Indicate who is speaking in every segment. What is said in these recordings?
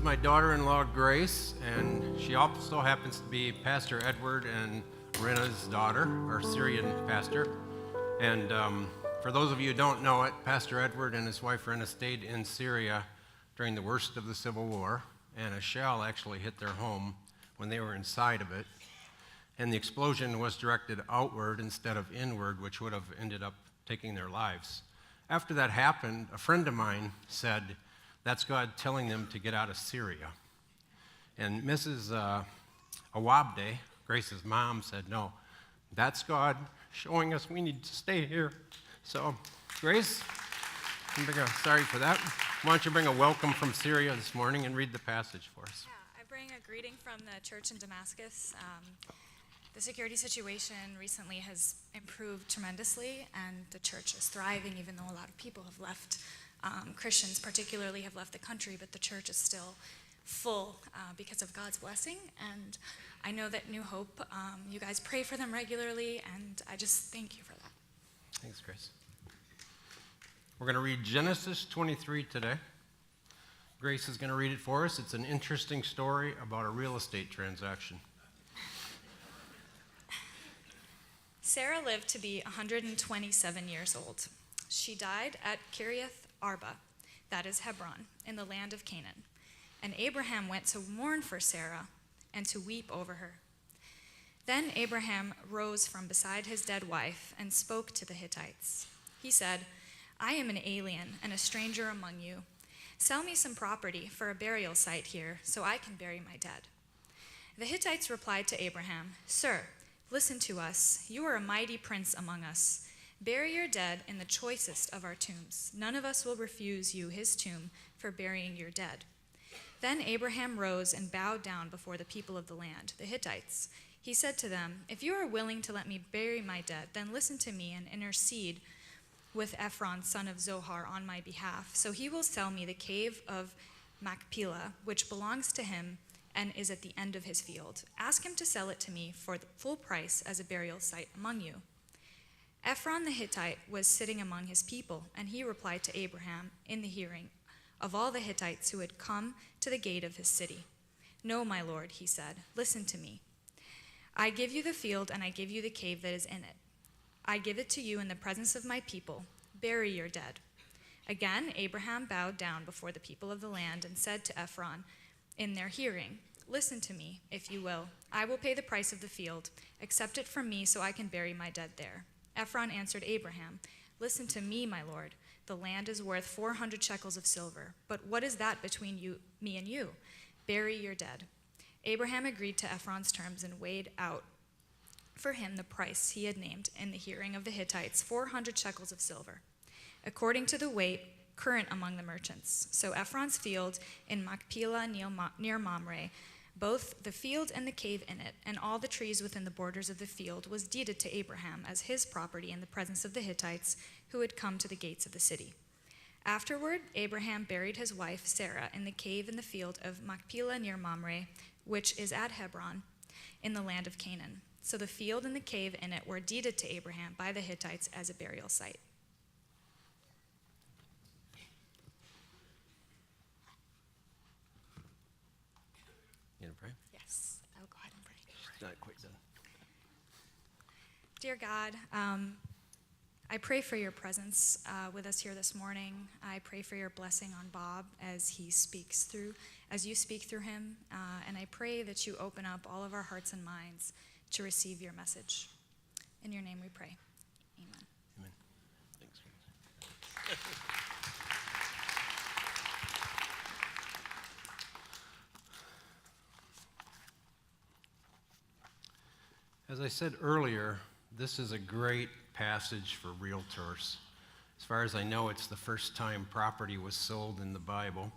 Speaker 1: my daughter-in-law, Grace, and she also happens to be Pastor Edward and Rena's daughter, our Syrian pastor. And for those of you who don't know it, Pastor Edward and his wife Rena stayed in Syria during the worst of the Civil War, and a shell actually hit their home when they were inside of it. And the explosion was directed outward instead of inward, which would have ended up taking their lives. After that happened, a friend of mine said, "That's God telling them to get out of Syria." And Mrs. Awabde, Grace's mom, said, "No, that's God showing us we need to stay here." So, Grace, sorry for that. Why don't you bring a welcome from Syria this morning and read the passage for us?
Speaker 2: Yeah, I bring a greeting from the church in Damascus. The security situation recently has improved tremendously, and the church is thriving, even though a lot of people have left. Christians particularly have left the country, but the church is still full because of God's blessing. And I know that New Hope, you guys pray for them regularly, and I just thank you for that.
Speaker 1: Thanks, Grace. We're going to read Genesis 23 today. Grace is going to read it for us. It's an interesting story about a real estate transaction.
Speaker 2: Sarah lived to be 127 years old. She died at Kiriath Arba, that is Hebron, in the land of Canaan. And Abraham went to mourn for Sarah and to weep over her. Then Abraham rose from beside his dead wife and spoke to the Hittites. He said, "I am an alien and a stranger among you. Sell me some property for a burial site here so I can bury my dead." The Hittites replied to Abraham, "Sir, listen to us. You are a mighty prince among us. Bury your dead in the choicest of our tombs. None of us will refuse you his tomb for burying your dead." Then Abraham rose and bowed down before the people of the land, the Hittites. He said to them, "If you are willing to let me bury my dead, then listen to me and intercede with Ephron, son of Zohar, on my behalf. So he will sell me the cave of Machpelah, which belongs to him and is at the end of his field. Ask him to sell it to me for the full price as a burial site among you." Ephron the Hittite was sitting among his people, and he replied to Abraham in the hearing of all the Hittites who had come to the gate of his city. "No, my lord," he said, "listen to me. I give you the field, and I give you the cave that is in it. I give it to you in the presence of my people. Bury your dead." Again, Abraham bowed down before the people of the land and said to Ephron in their hearing, "Listen to me, if you will. I will pay the price of the field. Accept it from me so I can bury my dead there." Ephron answered Abraham, "Listen to me, my lord. The land is worth 400 shekels of silver. But what is that between me and you? Bury your dead." Abraham agreed to Ephron's terms and weighed out for him the price he had named in the hearing of the Hittites, 400 shekels of silver, according to the weight current among the merchants. So Ephron's field in Machpelah near Mamre, both the field and the cave in it, and all the trees within the borders of the field, was deeded to Abraham as his property in the presence of the Hittites who had come to the gates of the city. Afterward, Abraham buried his wife Sarah in the cave in the field of Machpelah near Mamre, which is at Hebron, in the land of Canaan. So the field and the cave in it were deeded to Abraham by the Hittites as a burial site.
Speaker 1: You gonna pray?
Speaker 2: Yes, I will go ahead and pray.
Speaker 1: She's not quite done.
Speaker 2: Dear God, I pray for your presence with us here this morning. I pray for your blessing on Bob as you speak through him. And I pray that you open up all of our hearts and minds to receive your message. In your name we pray. Amen.
Speaker 1: Amen. Thanks, Grace. As I said earlier, this is a great passage for realtors. As far as I know, it's the first time property was sold in the Bible.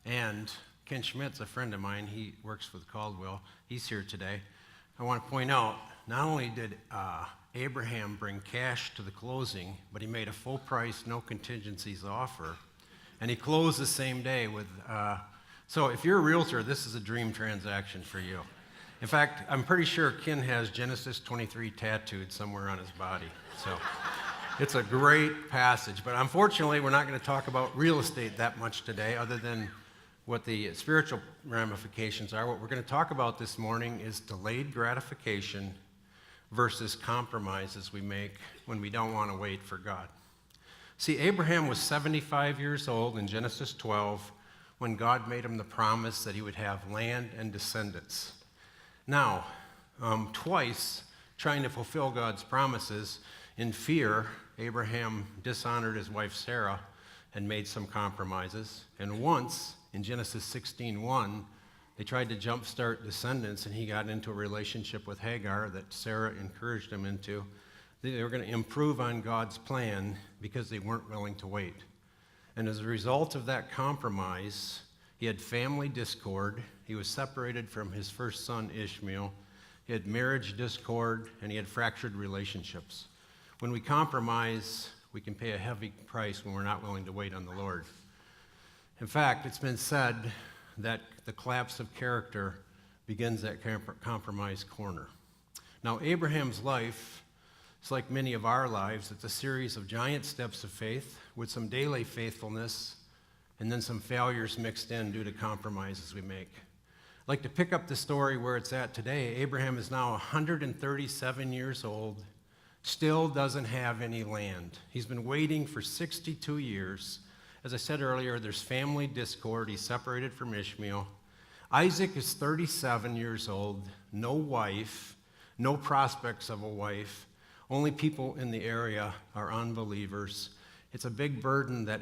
Speaker 1: And Ken Schmidt's a friend of mine. He works with Caldwell. He's here today. I want to point out, not only did Abraham bring cash to the closing, but he made a full price, no contingencies offer. And he closed the same day with, so if you're a realtor, this is a dream transaction for you. In fact, I'm pretty sure Ken has Genesis 23 tattooed somewhere on his body. So it's a great passage. But unfortunately, we're not going to talk about real estate that much today, other than what the spiritual ramifications are. What we're going to talk about this morning is delayed gratification versus compromises we make when we don't want to wait for God. See, Abraham was 75 years old in Genesis 12 when God made him the promise that he would have land and descendants. Now, twice, trying to fulfill God's promises, in fear, Abraham dishonored his wife Sarah and made some compromises. And once, in Genesis 16:1, they tried to jumpstart descendants, and he got into a relationship with Hagar that Sarah encouraged him into. They were going to improve on God's plan because they weren't willing to wait. And as a result of that compromise, he had family discord. He was separated from his first son, Ishmael. He had marriage discord, and he had fractured relationships. When we compromise, we can pay a heavy price when we're not willing to wait on the Lord. In fact, it's been said that the collapse of character begins at compromise corner. Now, Abraham's life is like many of our lives. It's a series of giant steps of faith with some daily faithfulness and then some failures mixed in due to compromises we make. I'd like to pick up the story where it's at today. Abraham is now 137 years old, still doesn't have any land. He's been waiting for 62 years. As I said earlier, there's family discord. He's separated from Ishmael. Isaac is 37 years old, no wife, no prospects of a wife. Only people in the area are unbelievers. It's a big burden that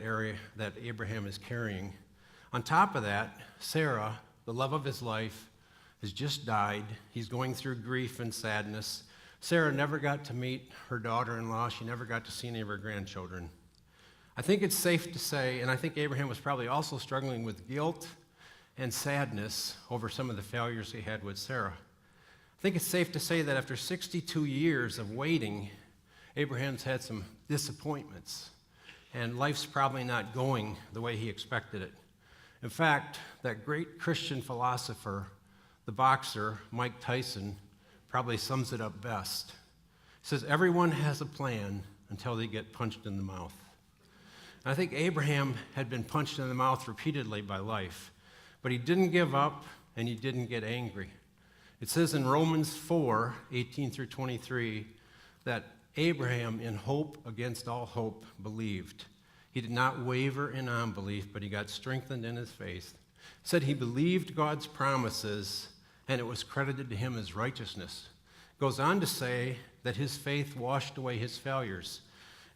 Speaker 1: Abraham is carrying. On top of that, Sarah, the love of his life, has just died. He's going through grief and sadness. Sarah never got to meet her daughter-in-law. She never got to see any of her grandchildren. I think it's safe to say, and I think Abraham was probably also struggling with guilt and sadness over some of the failures he had with Sarah. I think it's safe to say that after 62 years of waiting, Abraham's had some disappointments, and life's probably not going the way he expected it. In fact, that great Christian philosopher, the boxer, Mike Tyson, probably sums it up best. He says, everyone has a plan until they get punched in the mouth. And I think Abraham had been punched in the mouth repeatedly by life, but he didn't give up and he didn't get angry. It says in Romans 4:18-23, that Abraham, in hope against all hope, believed. He did not waver in unbelief, but he got strengthened in his faith. It said he believed God's promises, and it was credited to him as righteousness. It goes on to say that his faith washed away his failures.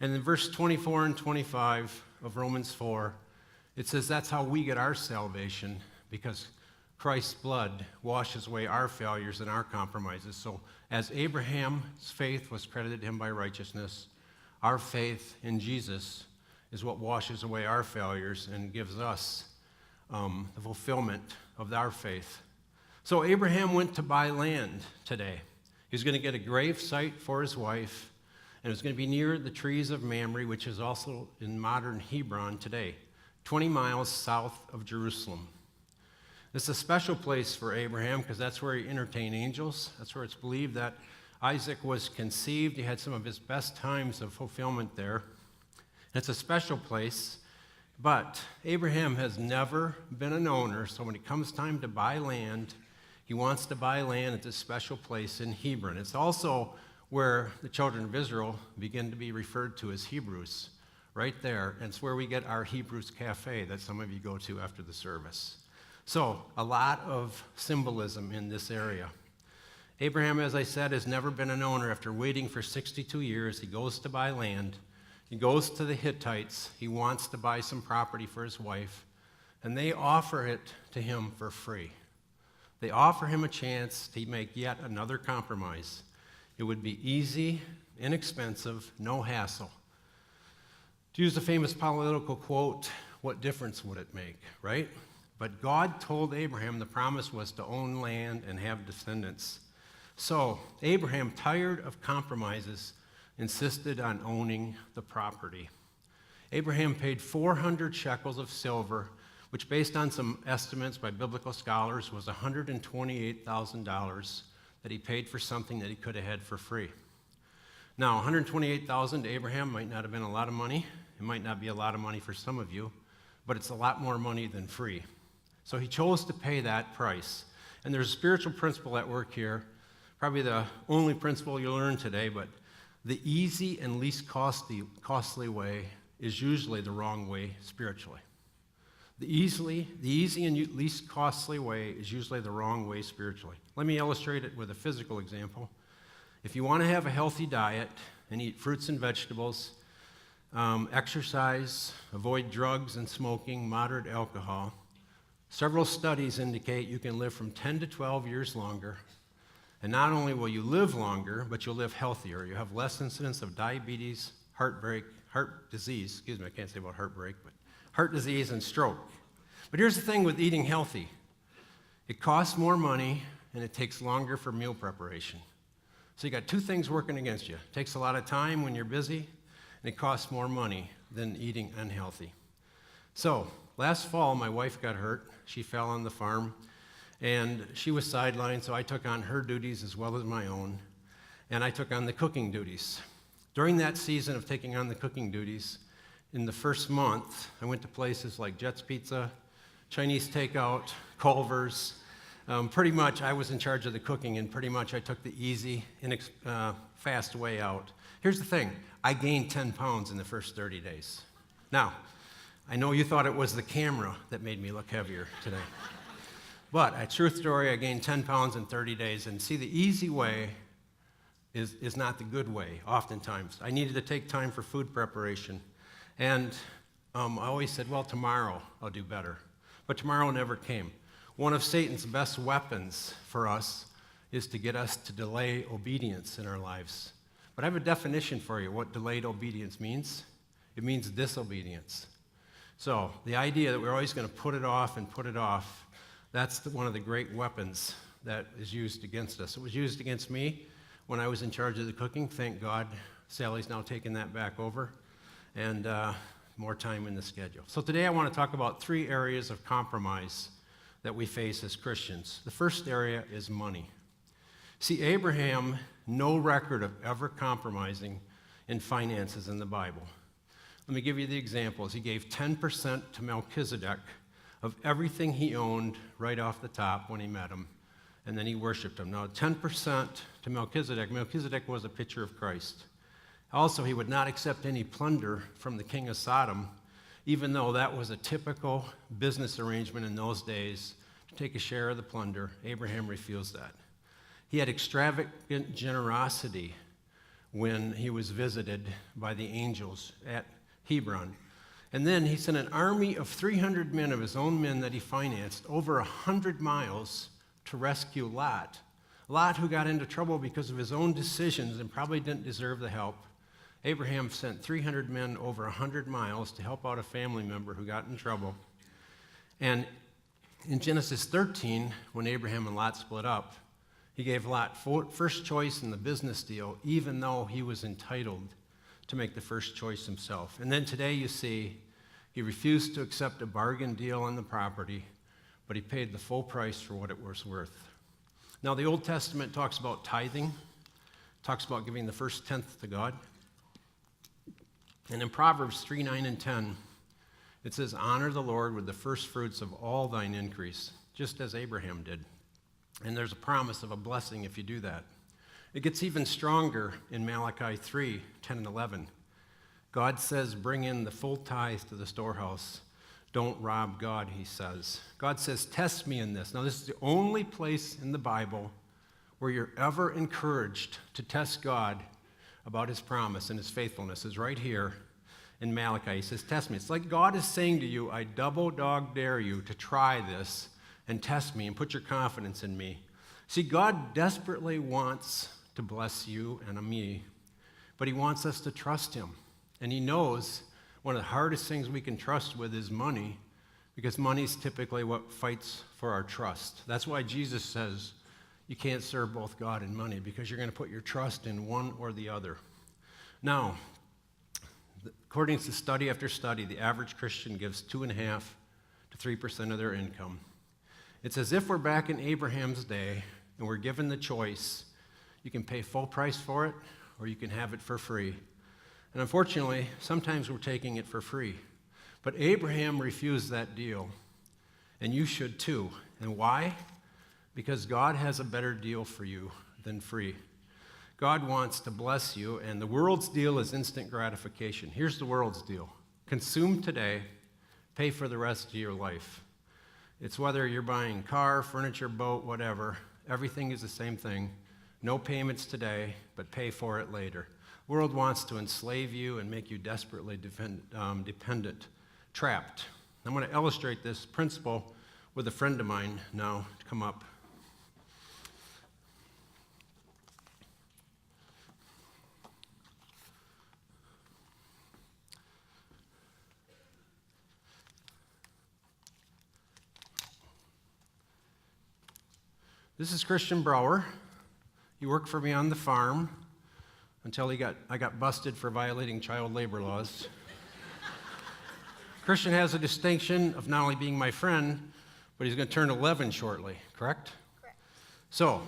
Speaker 1: And in verse 24 and 25 of Romans 4, it says that's how we get our salvation, because Christ's blood washes away our failures and our compromises. So as Abraham's faith was credited to him by righteousness, our faith in Jesus is what washes away our failures and gives us the fulfillment of our faith. So Abraham went to buy land today. He was going to get a grave site for his wife, and it was going to be near the trees of Mamre, which is also in modern Hebron today, 20 miles south of Jerusalem. This is a special place for Abraham because that's where he entertained angels. That's where it's believed that Isaac was conceived. He had some of his best times of fulfillment there. It's a special place, but Abraham has never been an owner, so when it comes time to buy land, he wants to buy land at this special place in Hebron. It's also where the children of Israel begin to be referred to as Hebrews, right there. And it's where we get our Hebrews Cafe that some of you go to after the service. So, a lot of symbolism in this area. Abraham, as I said, has never been an owner. After waiting for 62 years, he goes to buy land. He goes to the Hittites. He wants to buy some property for his wife, and they offer it to him for free. They offer him a chance to make yet another compromise. It would be easy, inexpensive, no hassle. To use the famous political quote, what difference would it make, right? But God told Abraham the promise was to own land and have descendants. So Abraham, tired of compromises, insisted on owning the property. Abraham paid 400 shekels of silver, which based on some estimates by biblical scholars was $128,000 that he paid for something that he could have had for free. Now, $128,000 to Abraham might not have been a lot of money. It might not be a lot of money for some of you, but it's a lot more money than free. So he chose to pay that price. And there's a spiritual principle at work here, probably the only principle you'll learn today, but the easy and least costly way is usually the wrong way spiritually. The easy and least costly way is usually the wrong way spiritually. Let me illustrate it with a physical example. If you want to have a healthy diet and eat fruits and vegetables, exercise, avoid drugs and smoking, moderate alcohol, several studies indicate you can live from 10 to 12 years longer. And not only will you live longer, but you'll live healthier. You have less incidence of diabetes, heart disease, I can't say about heartbreak, but heart disease and stroke. But here's the thing with eating healthy. It costs more money and it takes longer for meal preparation. So you got two things working against you. It takes a lot of time when you're busy, and it costs more money than eating unhealthy. So last fall, my wife got hurt. She fell on the farm, and she was sidelined, so I took on her duties as well as my own, and I took on the cooking duties. During that season of taking on the cooking duties, in the first month, I went to places like Jet's Pizza, Chinese Takeout, Culver's. Pretty much, I was in charge of the cooking, and pretty much I took the easy, fast way out. Here's the thing. I gained 10 pounds in the first 30 days. Now, I know you thought it was the camera that made me look heavier today. But, a true story, I gained 10 pounds in 30 days. And see, the easy way is not the good way, oftentimes. I needed to take time for food preparation. And I always said, well, tomorrow I'll do better. But tomorrow never came. One of Satan's best weapons for us is to get us to delay obedience in our lives. But I have a definition for you what delayed obedience means. It means disobedience. So the idea that we're always going to put it off and put it off, that's one of the great weapons that is used against us. It was used against me when I was in charge of the cooking. Thank God Sally's now taken that back over, and more time in the schedule. So today I want to talk about 3 areas of compromise that we face as Christians. The first area is money. See, Abraham, no record of ever compromising in finances in the Bible. Let me give you the examples. He gave 10% to Melchizedek of everything he owned right off the top when he met him, and then he worshiped him. Now, 10% to Melchizedek. Melchizedek was a picture of Christ. Also, he would not accept any plunder from the king of Sodom, even though that was a typical business arrangement in those days to take a share of the plunder. Abraham refused that. He had extravagant generosity when he was visited by the angels at Hebron. And then he sent an army of 300 men of his own men that he financed over 100 miles to rescue Lot. Lot, who got into trouble because of his own decisions and probably didn't deserve the help. Abraham sent 300 men over 100 miles to help out a family member who got in trouble. And in Genesis 13, when Abraham and Lot split up, he gave Lot first choice in the business deal, even though he was entitled to make the first choice himself. And then today you see he refused to accept a bargain deal on the property, but he paid the full price for what it was worth. Now, the Old Testament talks about tithing, talks about giving the first tenth to God. And in Proverbs 3, 9, and 10, it says, honor the Lord with the first fruits of all thine increase, just as Abraham did. And there's a promise of a blessing if you do that. It gets even stronger in Malachi 3, 10, and 11. God says, bring in the full tithe to the storehouse. Don't rob God, he says. God says, test me in this. Now, this is the only place in the Bible where you're ever encouraged to test God about his promise and his faithfulness is right here in Malachi. He says, test me. It's like God is saying to you, I double dog dare you to try this and test me and put your confidence in me. See, God desperately wants to bless you and me, but he wants us to trust him. And he knows one of the hardest things we can trust with is money, because money is typically what fights for our trust. That's why Jesus says you can't serve both God and money, because you're going to put your trust in one or the other. Now, according to study after study, the average Christian gives 2.5% to 3% of their income. It's as if we're back in Abraham's day and we're given the choice. You can pay full price for it, or you can have it for free. And unfortunately, sometimes we're taking it for free. But Abraham refused that deal. and you should too. And why? Because God has a better deal for you than free. God wants to bless you, and the world's deal is instant gratification. Here's the world's deal. Consume today, pay for the rest of your life. It's whether you're buying car, furniture, boat, whatever. Everything is the same thing. No payments today, but pay for it later. The world wants to enslave you and make you desperately dependent, trapped. I'm going to illustrate this principle with a friend of mine now to come up. This is Christian Brower. He worked for me on the farm until I got busted for violating child labor laws. Christian has a distinction of not only being my friend, but he's going to turn 11 shortly, correct?
Speaker 3: Correct.
Speaker 1: So,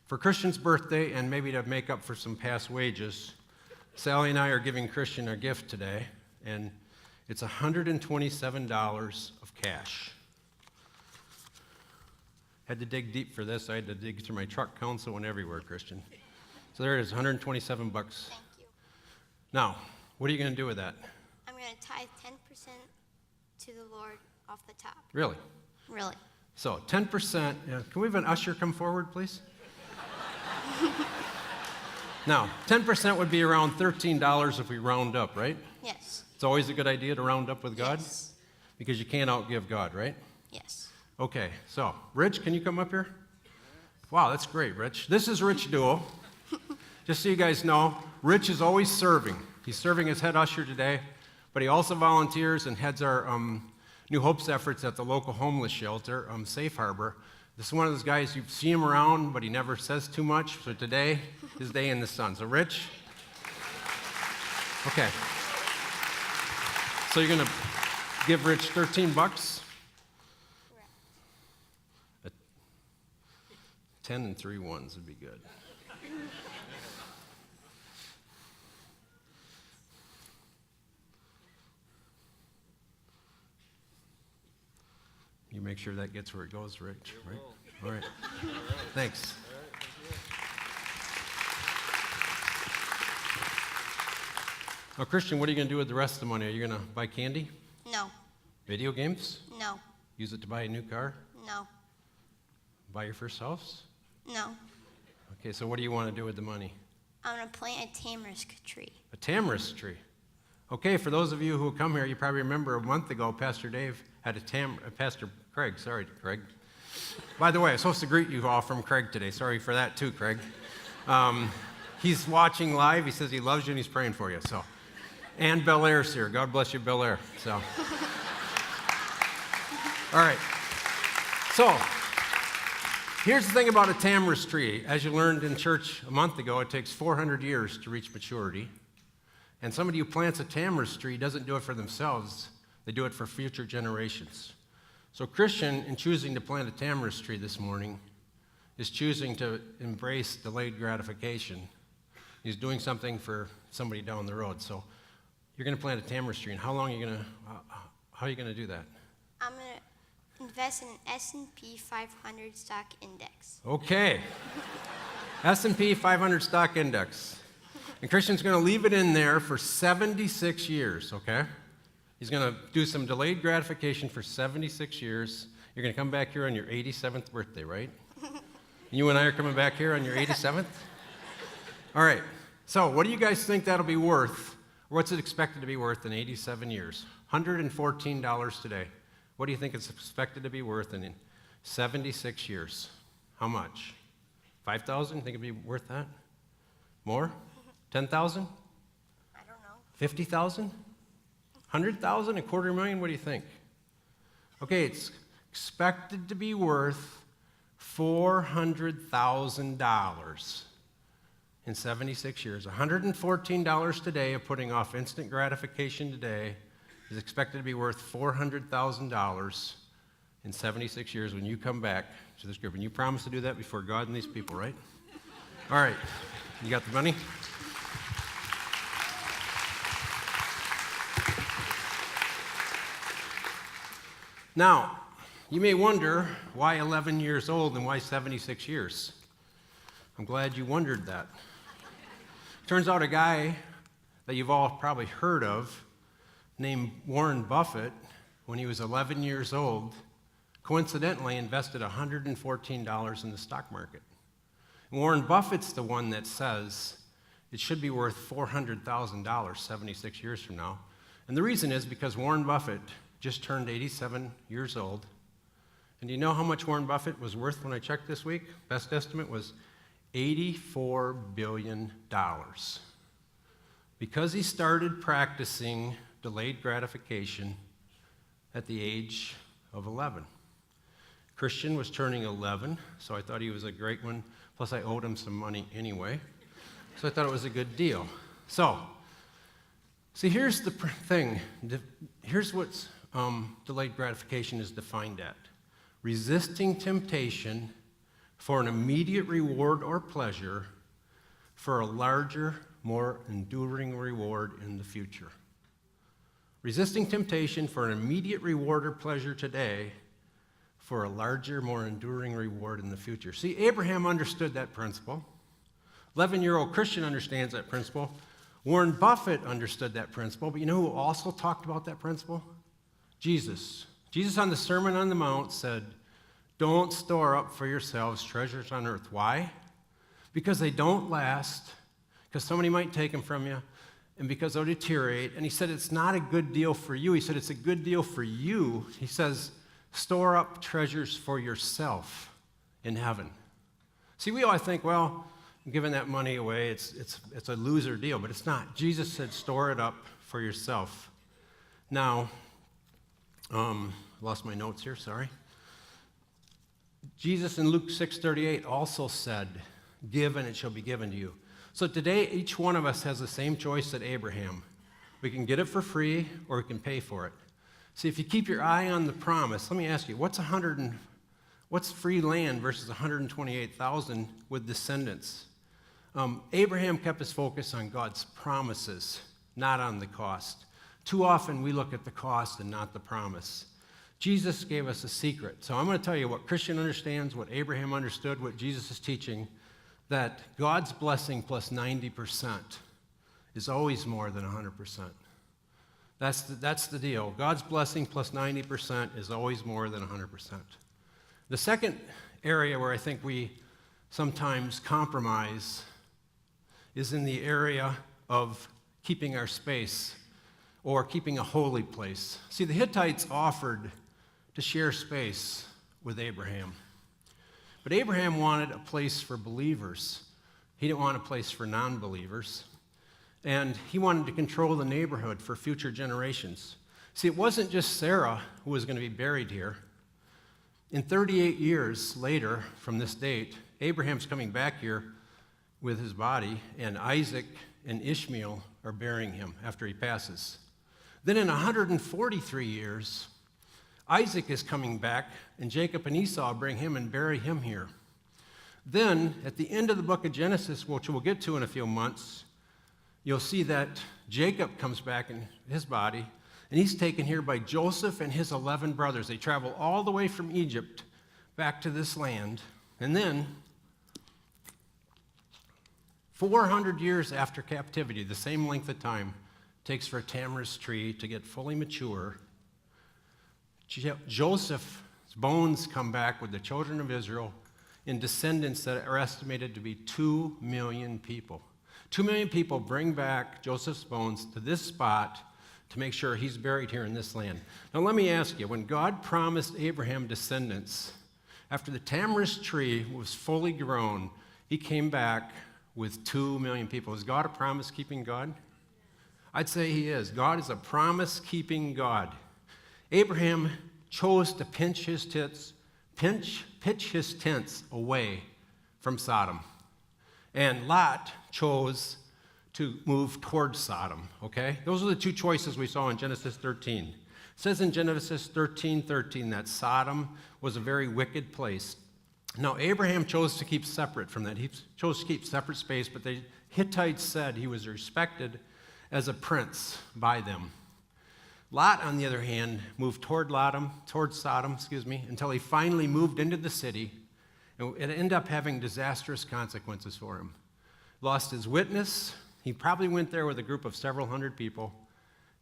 Speaker 1: for Christian's birthday, and maybe to make up for some past wages, Sally and I are giving Christian a gift today, and it's $127 of cash. Had to dig deep for this. I had to dig through my truck console and everywhere, Christian. So there it is, 127 bucks.
Speaker 3: Thank you.
Speaker 1: Now, what are you going to do with that?
Speaker 3: I'm going to tithe 10% to the Lord off the top.
Speaker 1: Really?
Speaker 3: Really?
Speaker 1: So 10%. Yeah, can we have an usher come forward, please? Now, 10% would be around $13 if we round up, right?
Speaker 3: Yes.
Speaker 1: It's always a good idea to round up with God?
Speaker 3: Yes.
Speaker 1: Because you can't outgive God, right?
Speaker 3: Yes.
Speaker 1: Okay, so, Rich, can you come up here? Wow, that's great, Rich. This is Rich Duell. Just so you guys know, Rich is always serving. He's serving as head usher today, but he also volunteers and heads our New Hope's efforts at the local homeless shelter, Safe Harbor. This is one of those guys, you see him around, but he never says too much, so today, his day in the sun. So, Rich? Okay. So you're going to give Rich 13 bucks? 10 and 3 ones would be good. You make sure that gets where it goes, Rich, right? All right. Thanks. Now, Christian, what are you going to do with the rest of the money? Are you going to buy candy?
Speaker 3: No.
Speaker 1: Video games?
Speaker 3: No.
Speaker 1: Use it to buy a new car?
Speaker 3: No.
Speaker 1: Buy your first house?
Speaker 3: No.
Speaker 1: Okay, so what do you want to do with the money?
Speaker 3: I'm going to plant a tamarisk tree.
Speaker 1: A tamarisk tree. Okay, for those of you who come here, you probably remember a month ago, Pastor Dave had Pastor Craig, sorry, Craig. By the way, I'm supposed to greet you all from Craig today. Sorry for that too, Craig. He's watching live. He says he loves you and he's praying for you. So, and Bel Air's here. God bless you, Bel Air. So, all right. So, here's the thing about a tamarisk tree. As you learned in church a month ago, it takes 400 years to reach maturity. And somebody who plants a tamarisk tree doesn't do it for themselves. They do it for future generations. So Christian, in choosing to plant a tamarisk tree this morning, is choosing to embrace delayed gratification. He's doing something for somebody down the road. So you're going to plant a tamarisk tree, and how are you going to do that?
Speaker 3: I'm going to invest in an S&P 500 stock index.
Speaker 1: Okay. S&P 500 stock index. And Christian's going to leave it in there for 76 years, okay? He's going to do some delayed gratification for 76 years. You're going to come back here on your 87th birthday, right? You and I are coming back here on your 87th? All right. So what do you guys think that'll be worth? Or what's it expected to be worth in 87 years? $114 today. What do you think it's expected to be worth in 76 years? How much? 5,000? Think it'd be worth that? More? 10,000?
Speaker 3: I don't know.
Speaker 1: 50,000? 100,000? A $250,000? What do you think? Okay, it's expected to be worth $400,000 in 76 years. $114 today of putting off instant gratification today is expected to be worth $400,000 in 76 years when you come back to this group. And you promise to do that before God and these people, right? All right. You got the money? Now, You may wonder why 11 years old and why 76 years. I'm glad you wondered that. Turns out a guy that you've all probably heard of named Warren Buffett, when he was 11 years old, coincidentally invested $114 in the stock market. And Warren Buffett's the one that says it should be worth $400,000 76 years from now. And the reason is because Warren Buffett just turned 87 years old. And do you know how much Warren Buffett was worth when I checked this week? Best estimate was $84 billion. Because he started practicing delayed gratification at the age of 11. Christian was turning 11, so I thought he was a great one. Plus, I owed him some money anyway. So I thought it was a good deal. So, see, here's the thing. Here's what delayed gratification is defined at. Resisting temptation for an immediate reward or pleasure for a larger, more enduring reward in the future. Resisting temptation for an immediate reward or pleasure today for a larger, more enduring reward in the future. See, Abraham understood that principle. 11-year-old Christian understands that principle. Warren Buffett understood that principle, but you know who also talked about that principle? Jesus. Jesus on the Sermon on the Mount said, "Don't store up for yourselves treasures on earth." Why? Because they don't last, because somebody might take them from you, and because they'll deteriorate. And he said it's not a good deal for you. He said it's a good deal for you. He says, store up treasures for yourself in heaven. See, we always think, well, giving that money away, it's a loser deal, but it's not. Jesus said, store it up for yourself. Now, lost my notes here, sorry. Jesus in Luke 6:38 also said, give and it shall be given to you. So today, each one of us has the same choice that Abraham. We can get it for free or we can pay for it. See, if you keep your eye on the promise, let me ask you, what's free land versus 128,000 with descendants? Abraham kept his focus on God's promises, not on the cost. Too often we look at the cost and not the promise. Jesus gave us a secret. So I'm going to tell you what Christian understands, what Abraham understood, what Jesus is teaching, that God's blessing plus 90% is always more than 100%. That's the deal. God's blessing plus 90% is always more than 100%. The second area where I think we sometimes compromise is in the area of keeping our space or keeping a holy place. See, the Hittites offered to share space with Abraham. But Abraham wanted a place for believers. He didn't want a place for non-believers. And he wanted to control the neighborhood for future generations. See, it wasn't just Sarah who was going to be buried here. In 38 years later from this date, Abraham's coming back here with his body, and Isaac and Ishmael are burying him after he passes. Then in 143 years, Isaac is coming back, and Jacob and Esau bring him and bury him here. Then, at the end of the book of Genesis, which we'll get to in a few months, you'll see that Jacob comes back in his body, and he's taken here by Joseph and his 11 brothers. They travel all the way from Egypt back to this land. And then, 400 years after captivity, the same length of time it takes for a tamarisk tree to get fully mature, Joseph's bones come back with the children of Israel in descendants that are estimated to be 2 million people. 2 million people bring back Joseph's bones to this spot to make sure he's buried here in this land. Now let me ask you, when God promised Abraham descendants, after the tamarisk tree was fully grown, he came back with 2 million people. Is God a promise-keeping God? I'd say he is. God is a promise-keeping God. Abraham chose to pitch his tents away from Sodom. And Lot chose to move towards Sodom, okay? Those are the two choices we saw in Genesis 13. It says in Genesis 13:13 that Sodom was a very wicked place. Now, Abraham chose to keep separate from that. He chose to keep separate space, but the Hittites said he was respected as a prince by them. Lot, on the other hand, moved towards Sodom, until he finally moved into the city, and it ended up having disastrous consequences for him. Lost his witness. He probably went there with a group of several hundred people.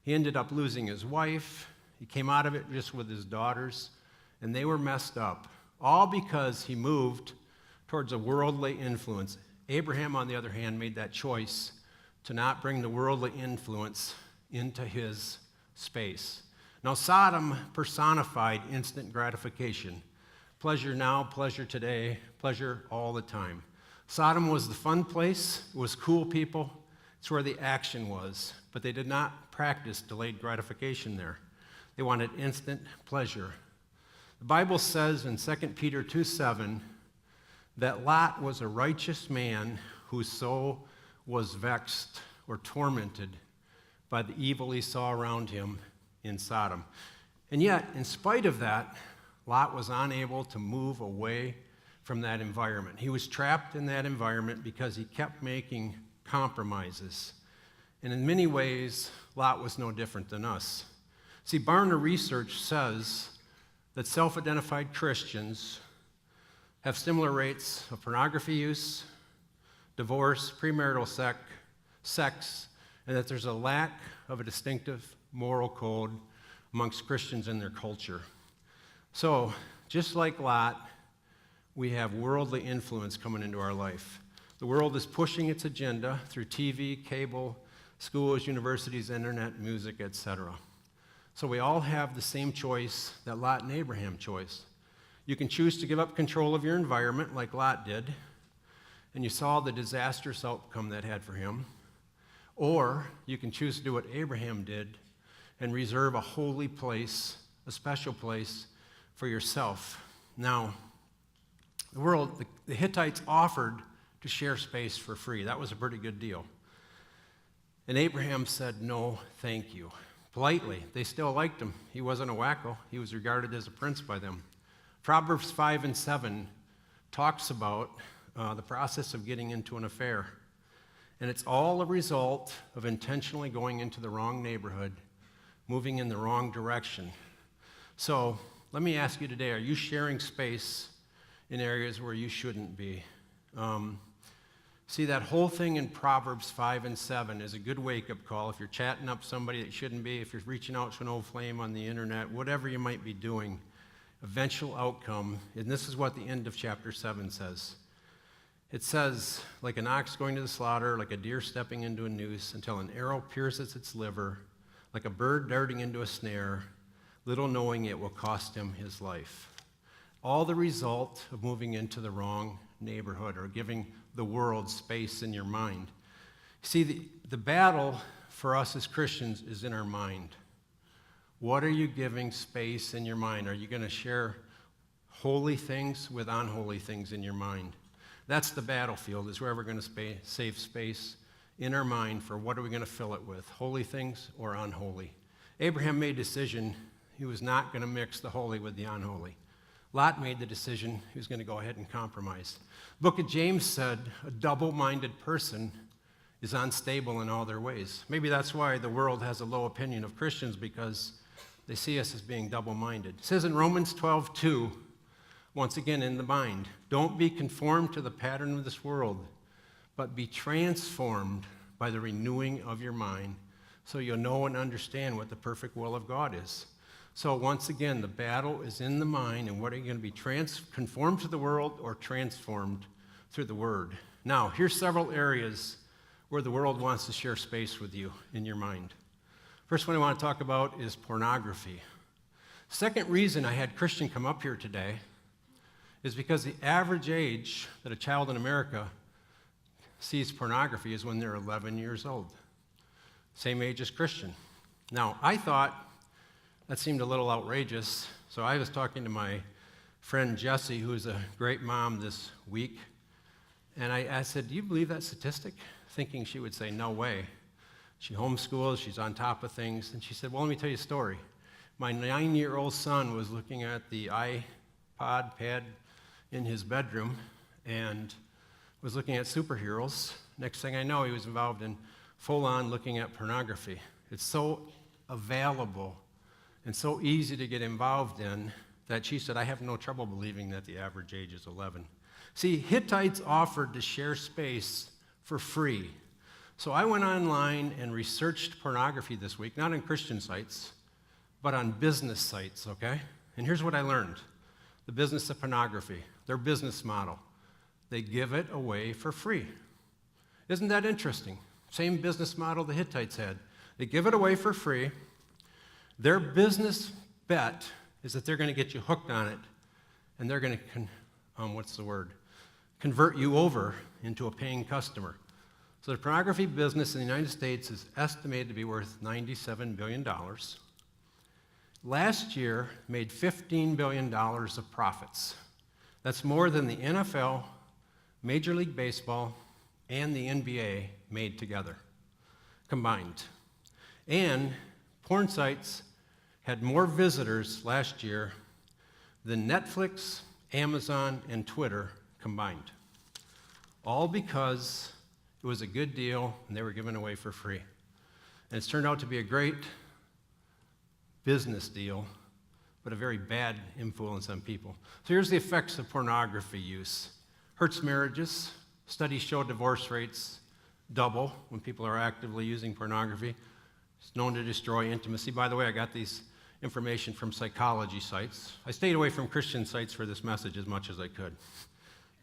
Speaker 1: He ended up losing his wife. He came out of it just with his daughters, and they were messed up, all because he moved towards a worldly influence. Abraham, on the other hand, made that choice to not bring the worldly influence into his space. Now, Sodom personified instant gratification. Pleasure now, pleasure today, pleasure all the time. Sodom was the fun place. It was cool people. It's where the action was. But they did not practice delayed gratification there. They wanted instant pleasure. The Bible says in 2 Peter 2:7 that Lot was a righteous man whose soul was vexed or tormented by the evil he saw around him in Sodom. And yet, in spite of that, Lot was unable to move away from that environment. He was trapped in that environment because he kept making compromises. And in many ways, Lot was no different than us. See, Barna research says that self-identified Christians have similar rates of pornography use, divorce, premarital sex, and that there's a lack of a distinctive moral code amongst Christians in their culture. So, just like Lot, we have worldly influence coming into our life. The world is pushing its agenda through TV, cable, schools, universities, internet, music, etc. So we all have the same choice that Lot and Abraham chose. You can choose to give up control of your environment like Lot did, and you saw the disastrous outcome that had for him. Or you can choose to do what Abraham did and reserve a holy place, a special place for yourself. Now, the Hittites offered to share space for free. That was a pretty good deal. And Abraham said, no, thank you. Politely. They still liked him. He wasn't a wacko. He was regarded as a prince by them. Proverbs 5:7 talks about the process of getting into an affair. And it's all a result of intentionally going into the wrong neighborhood, moving in the wrong direction. So let me ask you today, are you sharing space in areas where you shouldn't be? See, that whole thing in Proverbs 5 and 7 is a good wake-up call. If you're chatting up somebody that shouldn't be, if you're reaching out to an old flame on the internet, whatever you might be doing, eventual outcome, and this is what the end of chapter 7 says. It says, like an ox going to the slaughter, like a deer stepping into a noose, until an arrow pierces its liver, like a bird darting into a snare, little knowing it will cost him his life. All the result of moving into the wrong neighborhood or giving the world space in your mind. See, the battle for us as Christians is in our mind. What are you giving space in your mind? Are you going to share holy things with unholy things in your mind? That's the battlefield, is where we're going to save space in our mind for what are we going to fill it with, holy things or unholy. Abraham made a decision he was not going to mix the holy with the unholy. Lot made the decision he was going to go ahead and compromise. The book of James said a double-minded person is unstable in all their ways. Maybe that's why the world has a low opinion of Christians, because they see us as being double-minded. It says in Romans 12:2, once again in the mind, don't be conformed to the pattern of this world, but be transformed by the renewing of your mind, so you'll know and understand what the perfect will of God is. So once again, the battle is in the mind, and what are you going to be conformed to the world or transformed through the Word? Now, here's several areas where the world wants to share space with you in your mind. First one I want to talk about is pornography. Second reason I had Christian come up here today is because the average age that a child in America sees pornography is when they're 11 years old. Same age as Christian. Now, I thought that seemed a little outrageous, so I was talking to my friend Jessie, who is a great mom this week, and I said, do you believe that statistic? Thinking she would say, no way. She homeschools, she's on top of things, and she said, well, let me tell you a story. My 9-year-old son was looking at the iPad in his bedroom and was looking at superheroes. Next thing I know, he was involved in full-on looking at pornography. It's so available and so easy to get involved in that she said, I have no trouble believing that the average age is 11. See, Hittites offered to share space for free. So I went online and researched pornography this week, not on Christian sites, but on business sites, okay? And here's what I learned. The business of pornography, their business model. They give it away for free. Isn't that interesting? Same business model the Hittites had. They give it away for free. Their business bet is that they're going to get you hooked on it, and they're going to, convert you over into a paying customer. So the pornography business in the United States is estimated to be worth $97 billion. Last year made $15 billion of profits. That's more than the NFL, Major League Baseball, and the NBA made together, combined. And porn sites had more visitors last year than Netflix, Amazon, and Twitter combined. All because it was a good deal and they were given away for free. And it's turned out to be a great business deal, but a very bad influence on people. So here's the effects of pornography use. Hurts marriages. Studies show divorce rates double when people are actively using pornography. It's known to destroy intimacy. By the way, I got these information from psychology sites. I stayed away from Christian sites for this message as much as I could.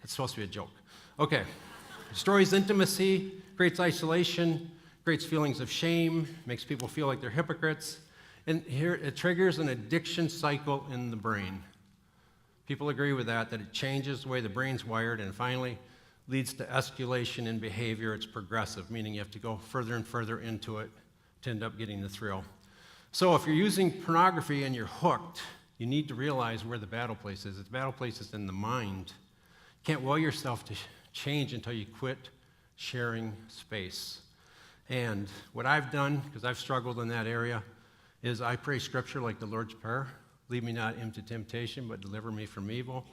Speaker 1: It's supposed to be a joke. Okay. Destroys intimacy, creates isolation, creates feelings of shame, makes people feel like they're hypocrites. And here it triggers an addiction cycle in the brain. People agree with that it changes the way the brain's wired and finally leads to escalation in behavior. It's progressive, meaning you have to go further and further into it to end up getting the thrill. So if you're using pornography and you're hooked, you need to realize where the battle place is. The battle place is in the mind. You can't will yourself to change until you quit sharing space. And what I've done, because I've struggled in that area, is I pray scripture like the Lord's Prayer. Lead me not into temptation, but deliver me from evil.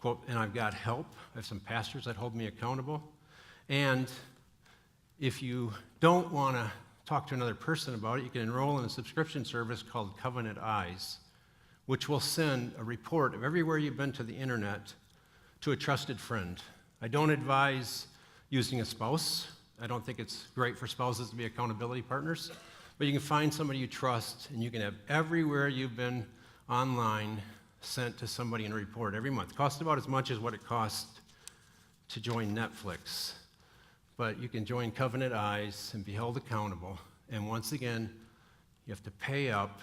Speaker 1: Quote, and I've got help. I have some pastors that hold me accountable. And if you don't want to talk to another person about it, you can enroll in a subscription service called Covenant Eyes, which will send a report of everywhere you've been to the internet to a trusted friend. I don't advise using a spouse. I don't think it's great for spouses to be accountability partners. But you can find somebody you trust, and you can have everywhere you've been online sent to somebody in a report every month. It costs about as much as what it costs to join Netflix. But you can join Covenant Eyes and be held accountable. And once again, you have to pay up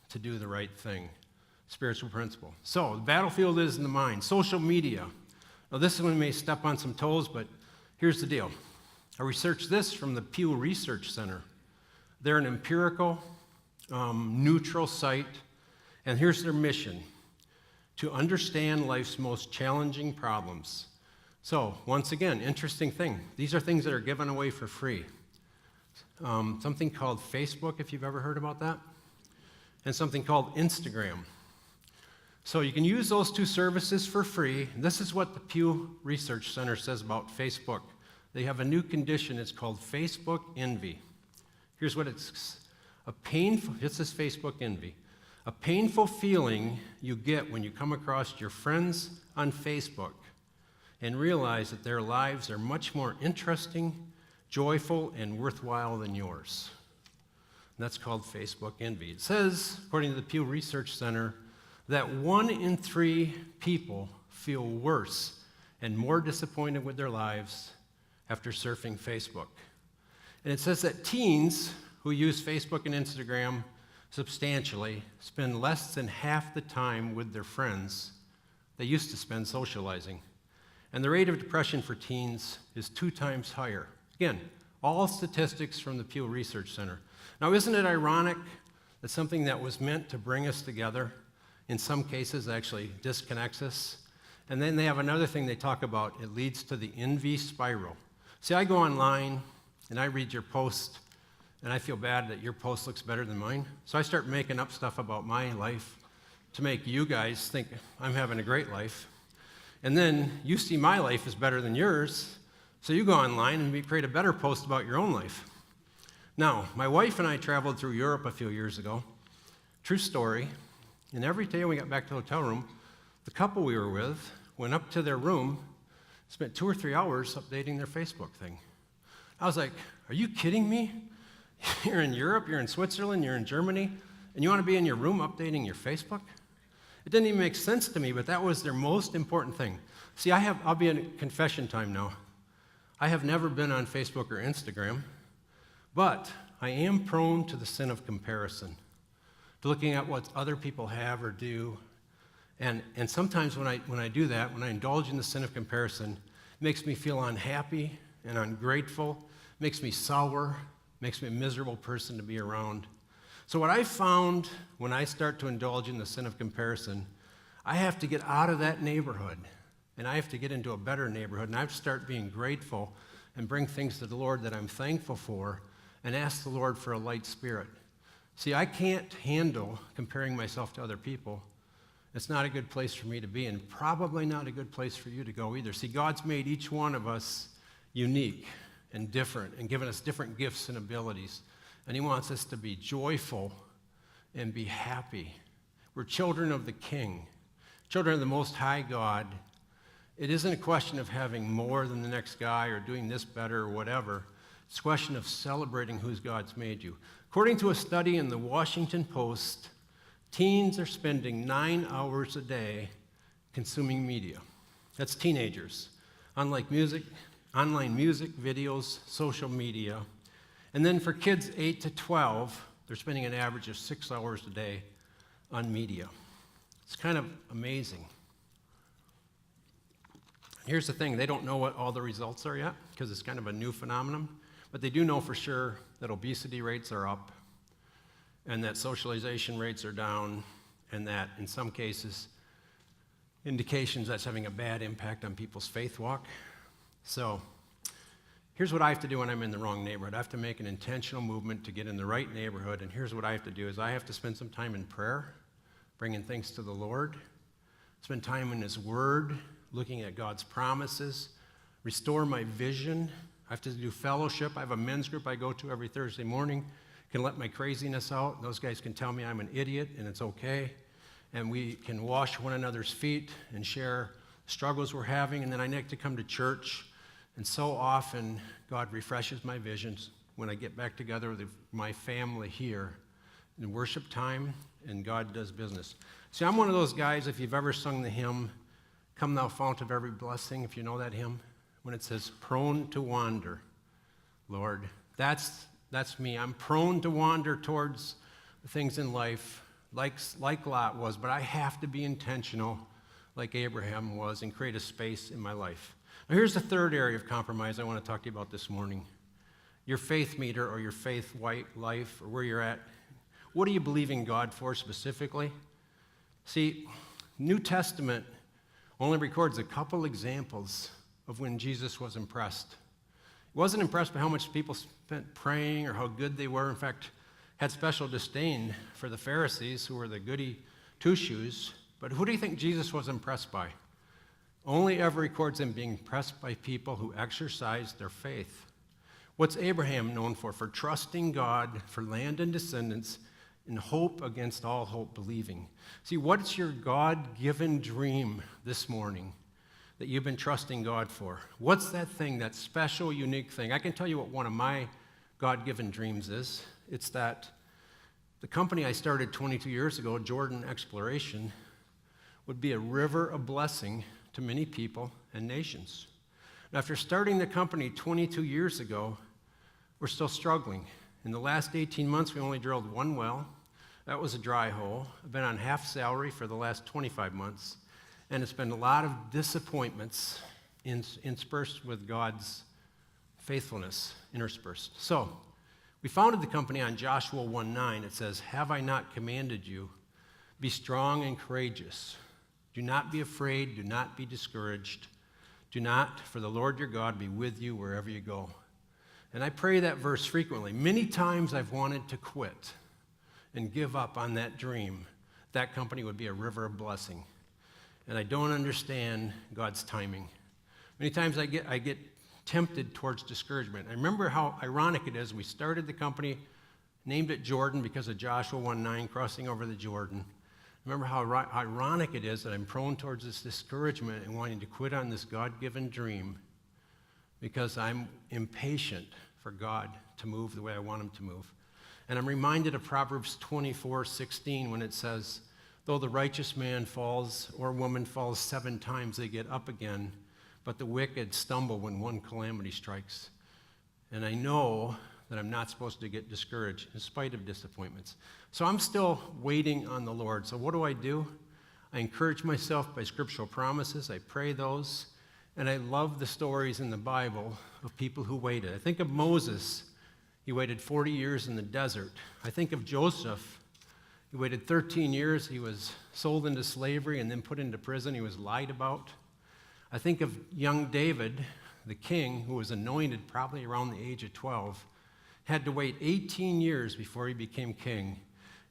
Speaker 1: to do the right thing. Spiritual principle. So, the battlefield is in the mind. Social media. Now, this one may step on some toes, but here's the deal. I researched this from the Pew Research Center. They're an empirical, neutral site, and here's their mission: to understand life's most challenging problems. So, once again, interesting thing. These are things that are given away for free. Something called Facebook, if you've ever heard about that, and something called Instagram. So you can use those two services for free. This is what the Pew Research Center says about Facebook. They have a new condition. It's called Facebook envy. Here's what it's this is Facebook envy. A painful feeling you get when you come across your friends on Facebook and realize that their lives are much more interesting, joyful, and worthwhile than yours. And that's called Facebook envy. It says, according to the Pew Research Center, that 1 in 3 people feel worse and more disappointed with their lives after surfing Facebook. And it says that teens who use Facebook and Instagram substantially spend less than half the time with their friends they used to spend socializing. And the rate of depression for teens is 2 times higher. Again, all statistics from the Pew Research Center. Now, isn't it ironic that something that was meant to bring us together, in some cases actually disconnects us? And then they have another thing they talk about. It leads to the envy spiral. See, I go online and I read your post, and I feel bad that your post looks better than mine. So I start making up stuff about my life to make you guys think I'm having a great life. And then you see my life is better than yours, so you go online and we create a better post about your own life. Now, my wife and I traveled through Europe a few years ago. True story. And every day when we got back to the hotel room, the couple we were with went up to their room, spent 2 or 3 hours updating their Facebook thing. I was like, are you kidding me? You're in Europe, you're in Switzerland, you're in Germany, and you want to be in your room updating your Facebook? It didn't even make sense to me, but that was their most important thing. See, I'll be in confession time now. I have never been on Facebook or Instagram, but I am prone to the sin of comparison, to looking at what other people have or do. And sometimes when I do that, when I indulge in the sin of comparison, it makes me feel unhappy and ungrateful, makes me sour, makes me a miserable person to be around. So what I found when I start to indulge in the sin of comparison, I have to get out of that neighborhood, and I have to get into a better neighborhood, and I have to start being grateful and bring things to the Lord that I'm thankful for, and ask the Lord for a light spirit. See, I can't handle comparing myself to other people. It's not a good place for me to be, and probably not a good place for you to go either. See, God's made each one of us unique and different and given us different gifts and abilities. And he wants us to be joyful and be happy. We're children of the King, children of the Most High God. It isn't a question of having more than the next guy or doing this better or whatever. It's a question of celebrating who God's made you. According to a study in the Washington Post, teens are spending 9 hours a day consuming media. That's teenagers. Unlike music, online music, videos, social media. And then for kids 8 to 12, they're spending an average of 6 hours a day on media. It's kind of amazing. Here's the thing, they don't know what all the results are yet, because it's kind of a new phenomenon, but they do know for sure that obesity rates are up, and that socialization rates are down, and that in some cases, indications that's having a bad impact on people's faith walk. So, here's what I have to do when I'm in the wrong neighborhood. I have to make an intentional movement to get in the right neighborhood, and here's what I have to do is I have to spend some time in prayer, bringing things to the Lord, spend time in his word, looking at God's promises, restore my vision. I have to do fellowship. I have a men's group I go to every Thursday morning. Can let my craziness out. Those guys can tell me I'm an idiot, and it's okay. And we can wash one another's feet and share struggles we're having, and then I like to come to church. And so often, God refreshes my visions when I get back together with my family here in worship time, and God does business. See, I'm one of those guys, if you've ever sung the hymn, Come Thou Fount of Every Blessing, if you know that hymn, when it says, prone to wander, Lord, that's me. I'm prone to wander towards the things in life, like Lot was, but I have to be intentional, like Abraham was, and create a space in my life. Now, here's the third area of compromise I want to talk to you about this morning. Your faith meter or your faith life or where you're at. What are you believing God for specifically? See, New Testament only records a couple examples of when Jesus was impressed. He wasn't impressed by how much people spent praying or how good they were. In fact, had special disdain for the Pharisees, who were the goody two-shoes. But who do you think Jesus was impressed by? Only ever records him being impressed by people who exercised their faith. What's Abraham known for? For trusting God, for land and descendants, and hope against all hope, believing. See, what's your God-given dream this morning that you've been trusting God for? What's that thing, that special, unique thing? I can tell you what one of my God-given dreams is. It's that the company I started 22 years ago, Jordan Exploration, would be a river of blessing to many people and nations. Now, after starting the company 22 years ago, we're still struggling. In the last 18 months, we only drilled one well. That was a dry hole. I've been on half salary for the last 25 months, and it's been a lot of disappointments interspersed with God's faithfulness interspersed. So, we founded the company on Joshua 1:9. It says, "Have I not commanded you? Be strong and courageous. Do not be afraid. Do not be discouraged. Do not, for the Lord your God be with you wherever you go." And I pray that verse frequently. Many times I've wanted to quit and give up on that dream. That company would be a river of blessing. And I don't understand God's timing. Many times I get tempted towards discouragement. I remember how ironic it is. We started the company, named it Jordan because of Joshua 1:9, crossing over the Jordan. Remember how ironic it is that I'm prone towards this discouragement and wanting to quit on this God-given dream because I'm impatient for God to move the way I want him to move. And I'm reminded of Proverbs 24:16 when it says, though the righteous man falls or woman falls 7 times, they get up again, but the wicked stumble when one calamity strikes. And I know that I'm not supposed to get discouraged in spite of disappointments. So I'm still waiting on the Lord. So what do? I encourage myself by scriptural promises. I pray those. And I love the stories in the Bible of people who waited. I think of Moses. He waited 40 years in the desert. I think of Joseph. He waited 13 years. He was sold into slavery and then put into prison. He was lied about. I think of young David, the king, who was anointed probably around the age of 12, had to wait 18 years before he became king.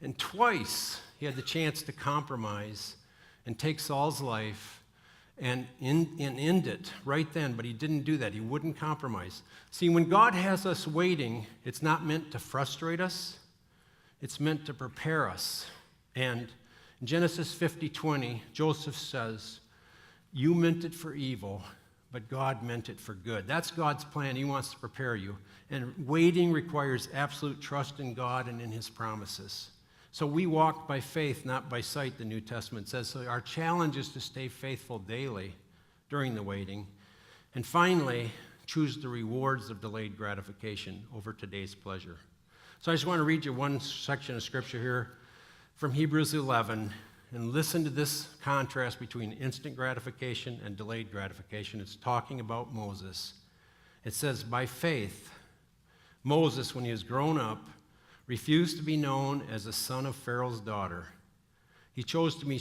Speaker 1: And twice he had the chance to compromise and take Saul's life and end it right then, but he didn't do that. He wouldn't compromise. See, when God has us waiting, it's not meant to frustrate us. It's meant to prepare us. And in Genesis 50:20, Joseph says, you meant it for evil, but God meant it for good. That's God's plan. He wants to prepare you. And waiting requires absolute trust in God and in his promises. So we walk by faith, not by sight, the New Testament says. So our challenge is to stay faithful daily during the waiting. And finally, choose the rewards of delayed gratification over today's pleasure. So I just want to read you one section of scripture here from Hebrews 11. And listen to this contrast between instant gratification and delayed gratification. It's talking about Moses. It says, by faith, Moses, when he was grown up, refused to be known as the son of Pharaoh's daughter. He chose to be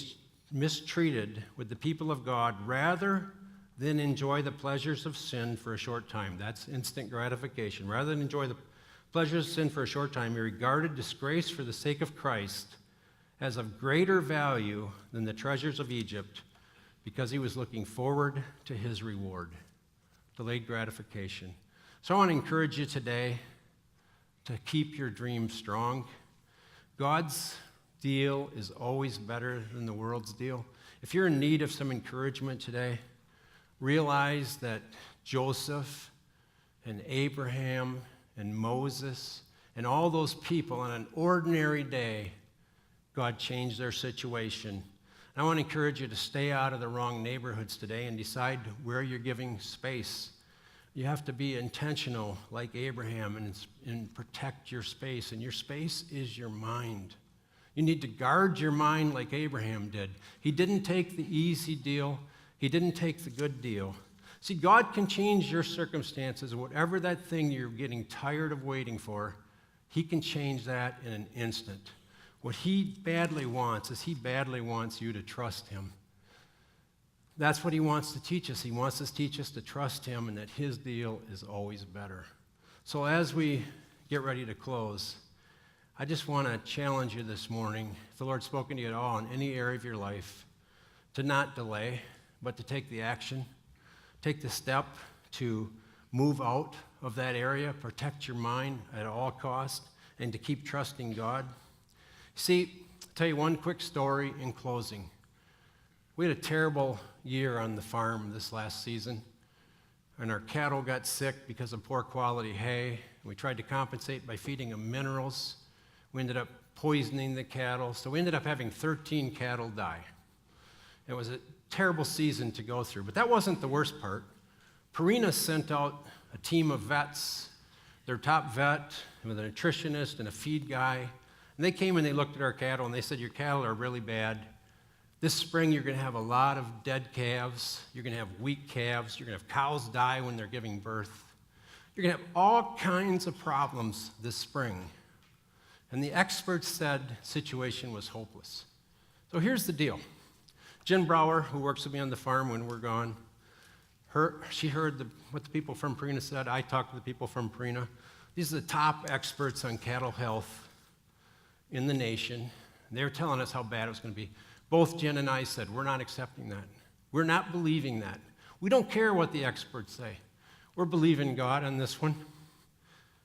Speaker 1: mistreated with the people of God rather than enjoy the pleasures of sin for a short time. That's instant gratification. Rather than enjoy the pleasures of sin for a short time, he regarded disgrace for the sake of Christ as of greater value than the treasures of Egypt, because he was looking forward to his reward. Delayed gratification. So I want to encourage you today to keep your dream strong. God's deal is always better than the world's deal. If you're in need of some encouragement today, realize that Joseph and Abraham and Moses and all those people on an ordinary day, God changed their situation. And I want to encourage you to stay out of the wrong neighborhoods today and decide where you're giving space. You have to be intentional like Abraham and protect your space. And your space is your mind. You need to guard your mind like Abraham did. He didn't take the easy deal. He didn't take the good deal. See, God can change your circumstances. Whatever that thing you're getting tired of waiting for, he can change that in an instant. What he badly wants is he badly wants you to trust him. That's what he wants to teach us. He wants to teach us to trust him and that his deal is always better. So as we get ready to close, I just want to challenge you this morning, if the Lord's spoken to you at all in any area of your life, to not delay, but to take the action. Take the step to move out of that area, protect your mind at all costs, and to keep trusting God. See, I'll tell you one quick story in closing. We had a terrible year on the farm this last season, and our cattle got sick because of poor quality hay. We tried to compensate by feeding them minerals. We ended up poisoning the cattle, so we ended up having 13 cattle die. It was a terrible season to go through, but that wasn't the worst part. Purina sent out a team of vets, their top vet, with a nutritionist and a feed guy. And they came and they looked at our cattle and they said, your cattle are really bad. This spring you're going to have a lot of dead calves. You're going to have weak calves. You're going to have cows die when they're giving birth. You're going to have all kinds of problems this spring. And the experts said the situation was hopeless. So here's the deal. Jen Brower, who works with me on the farm when we're gone, she heard what the people from Purina said. I talked to the people from Purina. These are the top experts on cattle health in the nation. They were telling us how bad it was going to be. Both Jen and I said, we're not accepting that. We're not believing that. We don't care what the experts say. we're believing God on this one.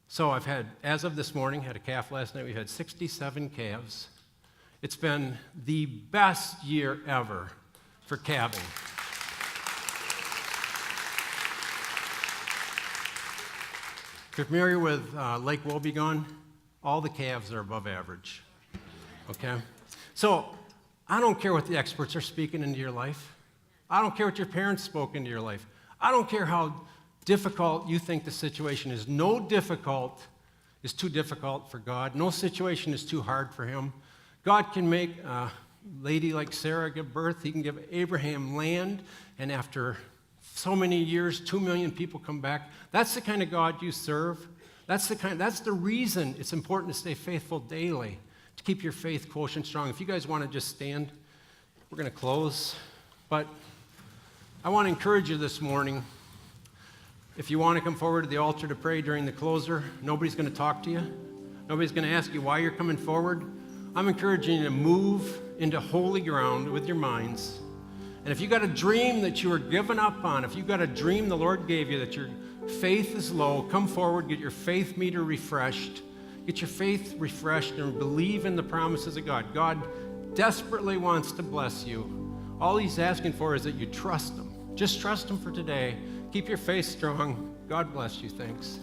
Speaker 1: So I've had, as of this morning, had a calf last night. We've had 67 calves. It's been the best year ever for calving. If you're familiar with Lake Wobegon, all the calves are above average. Okay? So I don't care what the experts are speaking into your life. I don't care what your parents spoke into your life. I don't care how difficult you think the situation is. No difficult is too difficult for God. No situation is too hard for him. God can make a lady like Sarah give birth. He can give Abraham land, and after so many years, 2 million people come back. That's the kind of God you serve. That's the reason it's important to stay faithful daily, to keep your faith quotient strong. If you guys want to just stand, we're going to close. But I want to encourage you this morning. If you want to come forward to the altar to pray during the closer, nobody's going to talk to you. Nobody's going to ask you why you're coming forward. I'm encouraging you to move into holy ground with your minds. And if you got a dream that you were given up on, if you got a dream the Lord gave you that your faith is low, come forward, get your faith meter refreshed. Get your faith refreshed and believe in the promises of God. God desperately wants to bless you. All he's asking for is that you trust him. Just trust him for today. Keep your faith strong. God bless you. Thanks.